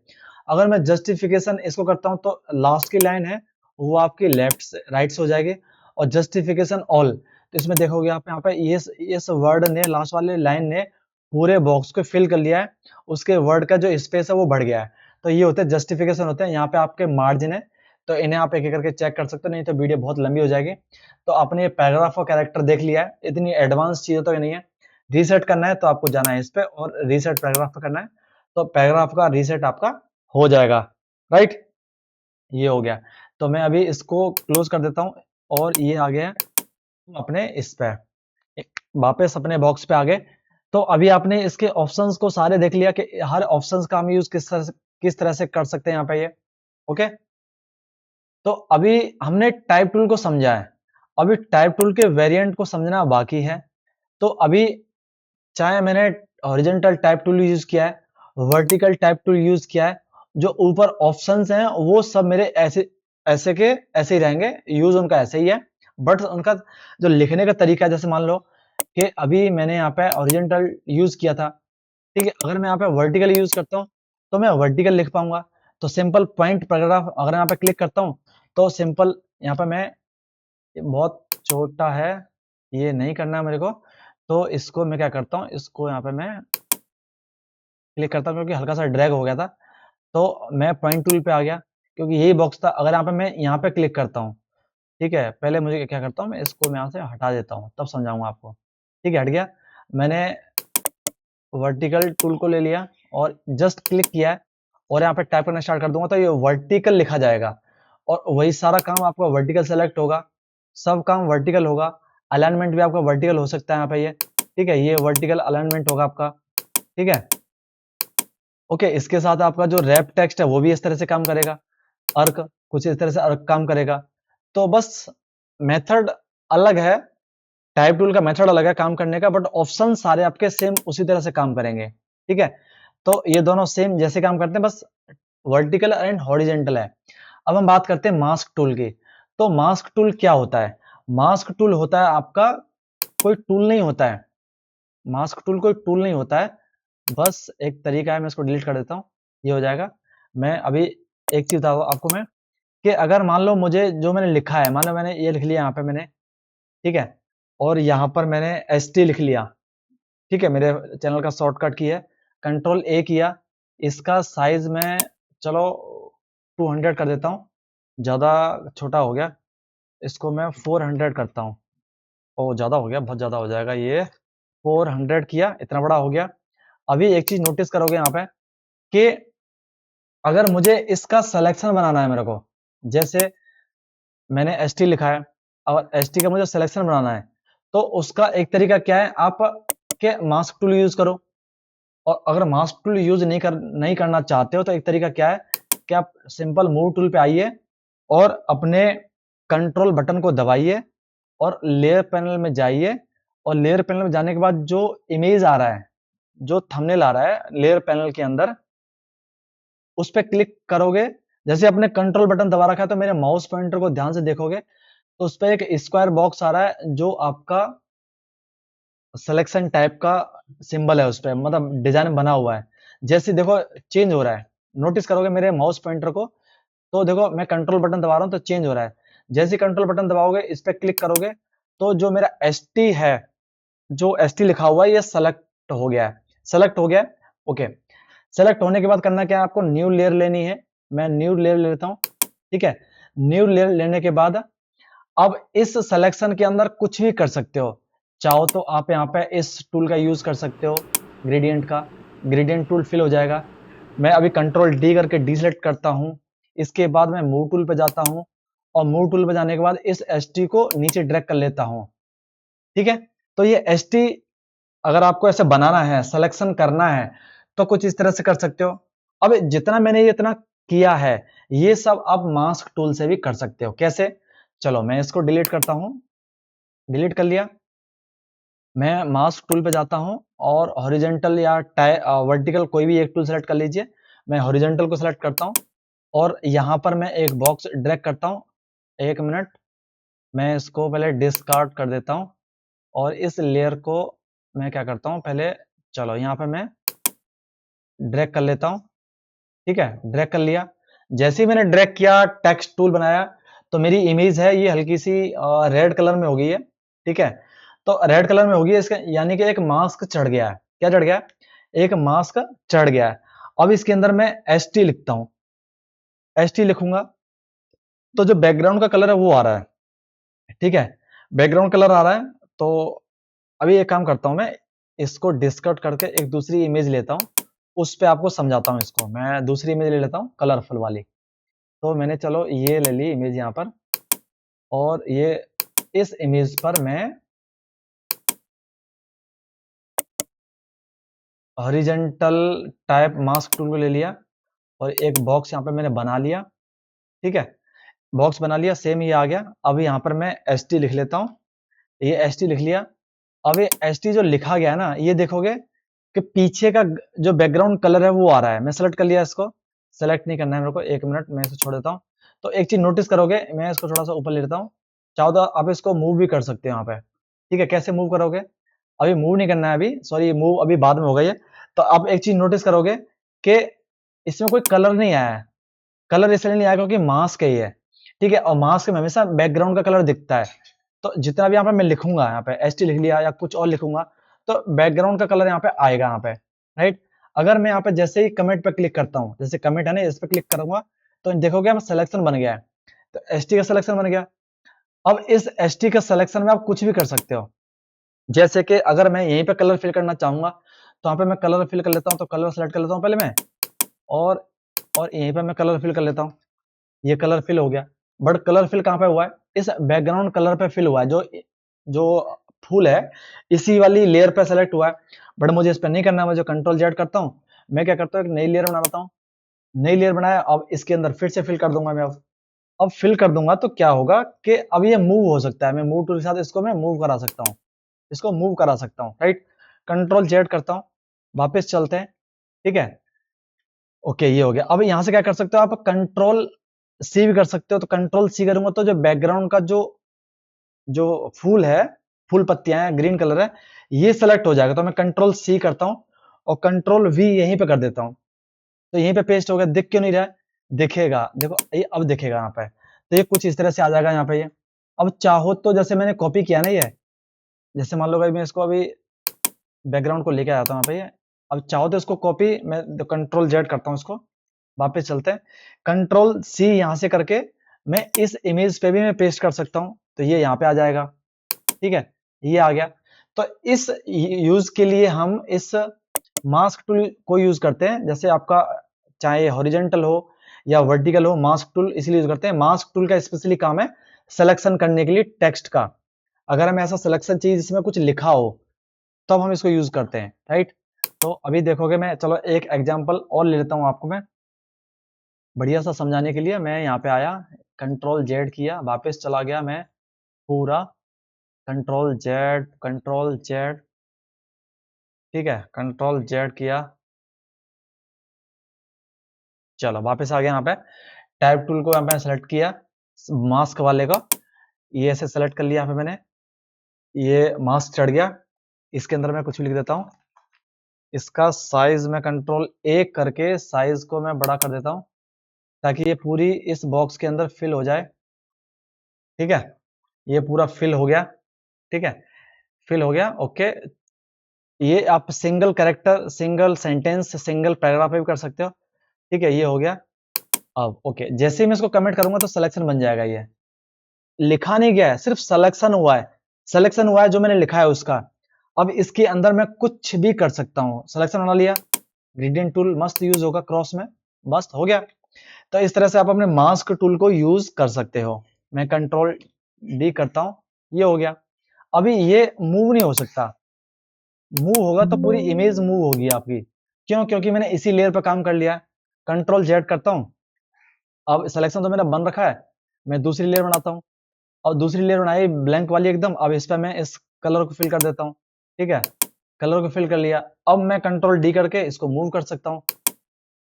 अगर मैं जस्टिफिकेशन इसको करता हूं तो लास्ट की लाइन है वो आपकी लेफ्ट से राइट से हो जाएगी, और जस्टिफिकेशन ऑल, तो इसमें देखोगे आप यहाँ पे इस वर्ड ने, लास्ट वाले लाइन ने पूरे बॉक्स को फिल कर लिया है, उसके वर्ड का जो स्पेस है वो बढ़ गया है। तो ये होते हैं जस्टिफिकेशन होते हैं। यहाँ पे आपके मार्जिन है, तो इन्हें आप एक एक करके चेक कर सकते हो, नहीं तो वीडियो बहुत लंबी हो जाएगी। तो आपने पैराग्राफ और कैरेक्टर देख लिया है, इतनी एडवांस चीजें तो नहीं है। रीसेट करना है तो आपको जाना है इस पे और रीसेट पैराग्राफ पे करना है, तो पैराग्राफ का रीसेट आपका हो जाएगा, राइट। ये हो गया। तो मैं अभी इसको क्लोज कर देता हूँ, और ये आ गया अपने इस पे, वापस अपने बॉक्स पे आ गए। तो अभी आपने इसके ऑप्शंस को सारे देख लिया कि हर ऑप्शंस का हम यूज किस तरह से कर सकते हैं यहाँ पे ये। ओके। तो अभी हमने टाइप टूल को समझा है, अभी टाइप टूल के वेरिएंट को समझना बाकी है। तो अभी चाहे मैंने हॉरिजॉन्टल टाइप टूल यूज किया है, वर्टिकल टाइप टूल यूज किया है, जो ऊपर ऑप्शंस हैं वो सब मेरे ऐसे ऐसे के ऐसे ही रहेंगे, यूज उनका ऐसे ही है, बट उनका जो लिखने का तरीका है, जैसे मान लो कि अभी मैंने यहाँ पे हॉरिजॉन्टल यूज किया था, ठीक है, अगर मैं यहाँ पे वर्टिकल यूज करता हूँ तो मैं वर्टिकल लिख पाऊंगा। तो सिंपल पॉइंट पैराग्राफ अगर यहाँ पे क्लिक करता हूँ तो सिंपल यहाँ पे मैं, बहुत छोटा है, ये नहीं करना है मेरे को, तो इसको मैं क्या करता हूँ, इसको यहाँ पे मैं क्लिक करता हूँ क्योंकि हल्का सा ड्रैग हो गया था। तो मैं पॉइंट टूल पे आ गया क्योंकि यही बॉक्स था। अगर यहाँ पे मैं यहाँ पे क्लिक करता हूँ, ठीक है, पहले मुझे क्या करता हूँ, मैं इसको मैं यहाँ से हटा देता हूँ, तब समझाऊंगा आपको। ठीक है, हट गया। मैंने वर्टिकल टूल को ले लिया और जस्ट क्लिक किया है और यहाँ पे टाइप करना स्टार्ट कर दूंगा तो ये वर्टिकल लिखा जाएगा और वही सारा काम आपका वर्टिकल सेलेक्ट होगा, सब काम वर्टिकल होगा। अलाइनमेंट भी आपका वर्टिकल हो सकता है यहाँ पे, ये ठीक है, ये वर्टिकल अलाइनमेंट होगा आपका। ठीक है, ओके। इसके साथ आपका जो रैप टेक्स्ट है वो भी इस तरह से काम करेगा, अर्क कुछ इस तरह से अर्क काम करेगा। तो बस मेथड अलग है, टाइप टूल का मेथड अलग है काम करने का, बट ऑप्शन सारे आपके सेम उसी तरह से काम करेंगे। ठीक है, तो ये दोनों सेम जैसे काम करते हैं, बस वर्टिकल एंड हॉरिजेंटल है। अब हम बात करते हैं मास्क टूल की। तो मास्क टूल क्या होता है? मास्क टूल होता है आपका, कोई टूल नहीं होता है, मास्क टूल कोई टूल नहीं होता है, बस एक तरीका है। मैं इसको डिलीट कर देता हूँ, ये हो जाएगा। मैं अभी एक चीज बताऊँ आपको मैं, कि अगर मान लो मुझे जो मैंने लिखा है, मान लो मैंने ये लिख लिया यहाँ पे मैंने, ठीक है, और यहाँ पर मैंने एस टी लिख लिया, ठीक है, मेरे चैनल का शॉर्टकट की है, कंट्रोल ए किया, इसका साइज मैं चलो 200 कर देता हूँ, ज़्यादा छोटा हो गया, इसको मैं 400 करता हूँ। ओ ज़्यादा हो गया, बहुत ज़्यादा हो जाएगा ये, 400 किया, इतना बड़ा हो गया। अभी एक चीज नोटिस करोगे यहाँ पे कि अगर मुझे इसका सिलेक्शन बनाना है मेरे को, जैसे मैंने एस टी लिखा है और एस टी का मुझे सिलेक्शन बनाना है, तो उसका एक तरीका क्या है, आप के मास्क टूल यूज करो। और अगर मास्क टूल यूज नहीं करना चाहते हो तो एक तरीका क्या है कि आप सिंपल मूव टूल पे आइए और अपने कंट्रोल बटन को दबाइए और लेयर पैनल में जाइए, और लेयर पैनल में जाने के बाद जो इमेज आ रहा है, जो थंबनेल आ रहा है लेयर पैनल के अंदर, उस पर क्लिक करोगे। जैसे आपने कंट्रोल बटन दबा रखा है तो मेरे माउस पॉइंटर को ध्यान से देखोगे तो उस पर एक स्क्वायर बॉक्स आ रहा है जो आपका सिलेक्शन टाइप का सिंबल है, उस पर मतलब डिजाइन बना हुआ है। जैसे देखो चेंज हो रहा है, नोटिस करोगे मेरे माउस पॉइंटर को, तो देखो मैं कंट्रोल बटन दबा रहा हूं तो चेंज हो रहा है। जैसे कंट्रोल बटन दबाओगे, इस पर क्लिक करोगे, तो जो मेरा एस टी है, जो एस टी लिखा हुआ है, ये सेलेक्ट हो गया है, सेलेक्ट हो गया है। ओके, सेलेक्ट होने के बाद करना क्या है, आपको न्यू लेयर लेनी है। मैं न्यू लेयर ले लेता हूँ, ठीक है। न्यू लेयर लेने के बाद अब इस सिलेक्शन के अंदर कुछ भी कर सकते हो, चाहो तो आप यहाँ पे इस टूल का यूज कर सकते हो, ग्रेडियंट का, ग्रेडियंट टूल फिल हो जाएगा। मैं अभी कंट्रोल डी करके डी सेलेक्ट करता हूँ, इसके बाद मैं मूव टूल पे जाता हूँ और मूव टूल पे जाने के बाद इस एस टी को नीचे ड्रैग कर लेता हूँ, ठीक है। तो ये एस टी अगर आपको ऐसे बनाना है, सिलेक्शन करना है, तो कुछ इस तरह से कर सकते हो। अब जितना मैंने ये इतना किया है, ये सब आप मास्क टूल से भी कर सकते हो। कैसे? चलो मैं इसको डिलीट करता हूं, डिलीट कर लिया। मैं मास्क टूल पे जाता हूं और हॉरिजेंटल या वर्टिकल कोई भी एक टूल सेलेक्ट कर लीजिए। मैं हॉरिजेंटल को सेलेक्ट करता हूं और यहां पर मैं एक बॉक्स ड्रैग करता हूं। एक मिनट, मैं इसको पहले डिस्कार्ड कर देता हूं और इस लेयर को मैं क्या करता हूं पहले, चलो यहाँ पे मैं ड्रैग कर लेता हूं, ठीक है, ड्रैग कर लिया। जैसे ही मैंने ड्रैग किया, टेक्स्ट टूल बनाया, तो मेरी इमेज है ये हल्की सी रेड कलर में हो गई है, ठीक है। तो रेड कलर में होगी इसका, यानी कि एक मास्क चढ़ गया है। क्या चढ़ गया है? एक मास्क चढ़ गया है। अब इसके अंदर मैं एस टी लिखता हूं, एस टी लिखूंगा तो जो बैकग्राउंड का कलर है वो आ रहा है, ठीक है, बैकग्राउंड कलर आ रहा है। तो अभी एक काम करता हूं, मैं इसको डिस्कट करके एक दूसरी इमेज लेता हूं, उस पे आपको समझाता हूं। इसको मैं दूसरी इमेज ले लेता हूं कलरफुल वाली। तो मैंने चलो ये ले ली इमेज यहाँ पर, और ये इस इमेज पर मैं हॉरिजेंटल टाइप मास्क टूल को ले लिया और एक बॉक्स यहाँ पे मैंने बना लिया। ठीक है, बॉक्स बना लिया, सेम ये आ गया। अब यहाँ पर मैं ST लिख लेता हूँ, ये ST लिख लिया। अब ये ST जो लिखा गया है ना, ये देखोगे कि पीछे का जो बैकग्राउंड कलर है वो आ रहा है। मैं सेलेक्ट कर लिया इसको, सेलेक्ट नहीं करना है मेरे को, 1 मिनट मैं इसको छोड़ देता हूँ। तो एक चीज नोटिस करोगे, मैं इसको थोड़ा सा ऊपर ले लेता हूँ, चाहो तो आप इसको मूव भी कर सकते हो यहाँ पे। ठीक है, कैसे मूव करोगे, अभी मूव नहीं करना है, अभी सॉरी, मूव अभी बाद में होगा ये। तो आप एक चीज नोटिस करोगे कि इसमें कोई कलर नहीं आया है। कलर इसलिए नहीं आया क्योंकि मास्क है ये। ठीक है, और मास्क में हमेशा बैकग्राउंड का कलर दिखता है। तो जितना भी यहाँ पे मैं लिखूंगा, यहाँ पे ST लिख लिया या कुछ और लिखूंगा, तो बैकग्राउंड का कलर यहाँ पे आएगा यहाँ पे, राइट। अगर मैं यहाँ पे जैसे ही कमेंट पे क्लिक करता हूँ, जैसे कमेंट है ना, इस पे क्लिक करूंगा तो देखोगे यहाँ सिलेक्शन बन गया है। तो ST का सिलेक्शन बन गया। अब इस ST का सिलेक्शन में आप कुछ भी कर सकते हो। जैसे कि अगर मैं यहीं पे कलर फिल करना चाहूंगा, तो यहाँ पे मैं कलर फिल कर लेता हूँ। तो कलर सेलेक्ट कर लेता हूँ पहले मैं, और यहीं पे मैं कलर फिल कर लेता हूँ। ये कलर फिल हो गया। बट कलर फिल कहाँ पे हुआ है, इस बैकग्राउंड कलर पे फिल हुआ है। जो जो फूल है इसी वाली लेयर पे सेलेक्ट हुआ है। बट मुझे इस पर नहीं करना है, मैं जो कंट्रोल जेड करता हूँ, मैं क्या करता हूँ, एक नई लेयर बना लेता हूँ। नई लेयर बनाया, अब इसके अंदर फिर से फिल कर दूंगा मैं। अब फिल कर दूंगा तो क्या होगा कि अब ये मूव हो सकता है। मैं मूव टूल के साथ इसको मैं मूव करा सकता हूँ, इसको मूव करा सकता हूँ, राइट। कंट्रोल जेड करता हूँ, वापस चलते हैं। ठीक है, ओके, ये हो गया। अब यहां से क्या कर सकते हो आप, कंट्रोल सी भी कर सकते हो। तो कंट्रोल सी करूंगा तो जो बैकग्राउंड का जो जो फूल है, फूल पत्तियां हैं, ग्रीन कलर है, ये सेलेक्ट हो जाएगा। तो मैं कंट्रोल सी करता हूँ और कंट्रोल वी यहीं पे कर देता हूँ। तो यहीं पे पेस्ट हो गया। दिख क्यों नहीं रहा है, दिखेगा, देखो ये अब दिखेगा यहाँ पे। तो ये कुछ इस तरह से आ जाएगा यहाँ पे ये। अब चाहो तो जैसे मैंने कॉपी किया ना ये, जैसे मान लो भाई मैं इसको अभी बैकग्राउंड को लेके आता हूँ यहाँ पे ये। अब चाहो तो इसको कॉपी, मैं कंट्रोल जेड करता हूँ इसको, वापस चलते हैं। कंट्रोल सी यहां से करके मैं इस इमेज पे भी मैं पेस्ट कर सकता हूं। तो ये यहाँ पे आ जाएगा। ठीक है, ये आ गया। तो इस यूज के लिए हम इस मास्क टूल को यूज करते हैं। जैसे आपका चाहे हॉरिजेंटल हो या वर्टिकल हो, मास्क टूल इसलिए यूज करते हैं। मास्क टूल का स्पेशली काम है सिलेक्शन करने के लिए टेक्स्ट का। अगर हमें ऐसा सिलेक्शन चाहिए जिसमें कुछ लिखा हो, तब हम इसको यूज करते हैं, राइट। तो अभी देखोगे, मैं चलो एक एग्जांपल और ले लेता हूं आपको मैं बढ़िया सा समझाने के लिए। मैं यहाँ पे आया, कंट्रोल जेड किया, वापस चला गया मैं पूरा, कंट्रोल जेड, कंट्रोल जेड। ठीक है, कंट्रोल जेड किया, चलो वापस आ गया। यहाँ पे टाइप टूल को यहाँ पे सेलेक्ट किया, मास्क वाले का, ये ऐसे सेलेक्ट कर लिया यहाँ पे मैंने। ये मास्क चढ़ गया, इसके अंदर मैं कुछ भी लिख देता हूँ। इसका साइज मैं कंट्रोल ए करके साइज को मैं बड़ा कर देता हूँ, ताकि ये पूरी इस बॉक्स के अंदर फिल हो जाए। ठीक है, ये पूरा फिल हो गया। ठीक है, फिल हो गया, ओके। ये आप single character, single sentence, single paragraph पे भी कर सकते हो। ठीक है, ये हो गया। अब ओके, जैसे ही मैं इसको कमेंट करूंगा तो सिलेक्शन बन जाएगा। ये लिखा नहीं गया है, सिर्फ सिलेक्शन हुआ है। सिलेक्शन हुआ है जो मैंने लिखा है उसका। अब इसके अंदर मैं कुछ भी कर सकता हूँ। सिलेक्शन बना लिया, ग्रेडियंट टूल मस्त यूज होगा क्रॉस में, मस्त हो गया। तो इस तरह से आप अपने मास्क टूल को यूज कर सकते हो। मैं कंट्रोल डी करता हूँ, ये हो गया। अभी ये मूव नहीं हो सकता, मूव होगा तो पूरी इमेज मूव होगी आपकी। क्यों, क्योंकि मैंने इसी लेयर पर काम कर लिया। कंट्रोल जेड करता हूं, अब सिलेक्शन तो मेरा बन रखा है, मैं दूसरी लेयर बनाता हूं। और दूसरी लेयर बनाई ब्लैंक वाली एकदम। अब इस पर मैं इस कलर को फिल कर देता हूं। ठीक है, कलर को फिल कर लिया। अब मैं कंट्रोल डी करके इसको मूव कर सकता हूं।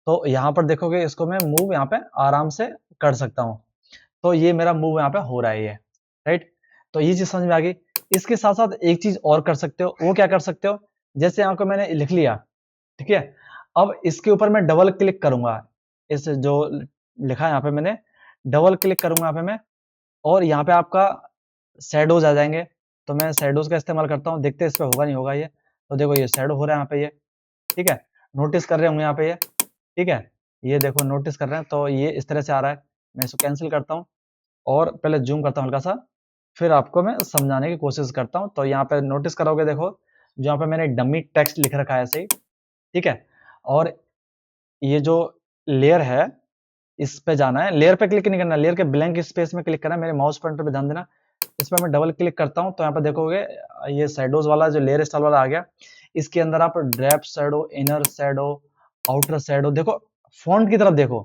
तो यहां पर देखोगे, इसको मैं मूव यहाँ पे आराम से कर सकता हूं। तो ये मेरा मूव यहाँ पे हो रहा है ये, राइट। तो ये चीज समझ में आ गई। इसके साथ साथ एक चीज और कर सकते हो, वो क्या कर सकते हो, जैसे यहाँ को मैंने लिख लिया, ठीक है। अब इसके ऊपर मैं डबल क्लिक करूंगा, इस जो लिखा है यहाँ पे मैंने डबल क्लिक करूंगा यहाँ पे मैं, और यहाँ पे आपका शेडोज आ जाएंगे। तो मैं शेडोज का इस्तेमाल करता हूँ, देखते हैं इस पे होगा नहीं होगा ये। तो देखो ये शेडो हो रहा है यहाँ पे ये, ठीक है, नोटिस कर रहे होंगे यहाँ पे ये। ठीक है, ये देखो नोटिस कर रहे हैं। तो ये इस तरह से आ रहा है। मैं इसको कैंसिल करता हूँ और पहले जूम करता हूँ हल्का सा, फिर आपको मैं समझाने की कोशिश करता हूँ। तो यहाँ पे नोटिस करोगे, देखो जो यहाँ पे मैंने डमी टेक्स्ट लिख रखा है ऐसे ही, ठीक है। और ये जो लेयर है, इस पे जाना है, लेयर पे क्लिक नहीं करना, लेयर के ब्लैंक स्पेस में क्लिक करना है। मेरे माउस पॉइंटर पे ध्यान देना। इस पर मैं डबल क्लिक करता हूँ तो यहाँ पे देखोगे ये शैडोज वाला जो लेयर स्टाइल वाला आ गया। इसके अंदर आप drop shadow, inner shadow, outer shadow, देखो फॉन्ट की तरफ देखो,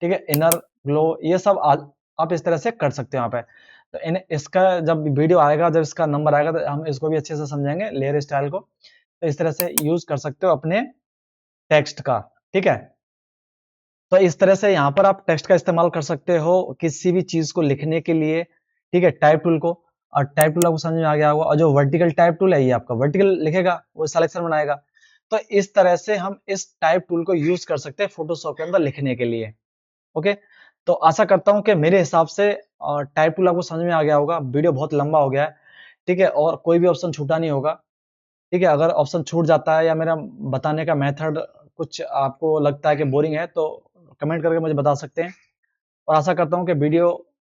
ठीक है। इनर ग्लो, ये सब आप इस तरह से कर सकते हो यहाँ पे। तो इसका जब वीडियो आएगा, जब इसका नंबर आएगा, तो हम इसको भी अच्छे से समझेंगे लेयर स्टाइल को। तो इस तरह से यूज कर सकते हो अपने टेक्स्ट का, ठीक है। तो इस तरह से यहाँ पर आप टेक्स्ट का इस्तेमाल कर सकते हो किसी भी चीज को लिखने के लिए, ठीक है, टाइप टूल को। और टाइप टूल आपको समझ में आ गया होगा, और जो वर्टिकल टाइप टूल है ये आपका वर्टिकल लिखेगा, वो सिलेक्शन बनाएगा। तो इस तरह से हम इस टाइप टूल को यूज कर सकते हैं फोटोशॉप के अंदर लिखने के लिए। ओके, तो आशा करता हूं कि मेरे हिसाब से टाइप टूल आपको समझ में आ गया होगा। वीडियो बहुत लंबा हो गया है, ठीक है, और कोई भी ऑप्शन छूटा नहीं होगा, ठीक है। अगर ऑप्शन छूट जाता है या मेरा बताने का मेथड कुछ आपको लगता है कि बोरिंग है, तो कमेंट करके मुझे बता सकते हैं। और आशा करता हूँ कि वीडियो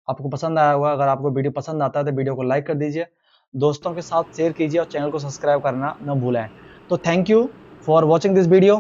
आपको पसंद आया होगा। अगर आपको वीडियो पसंद आता है तो वीडियो को लाइक कर दीजिए, दोस्तों के साथ शेयर कीजिए और चैनल को सब्सक्राइब करना न भूलें। तो thank you for watching this video.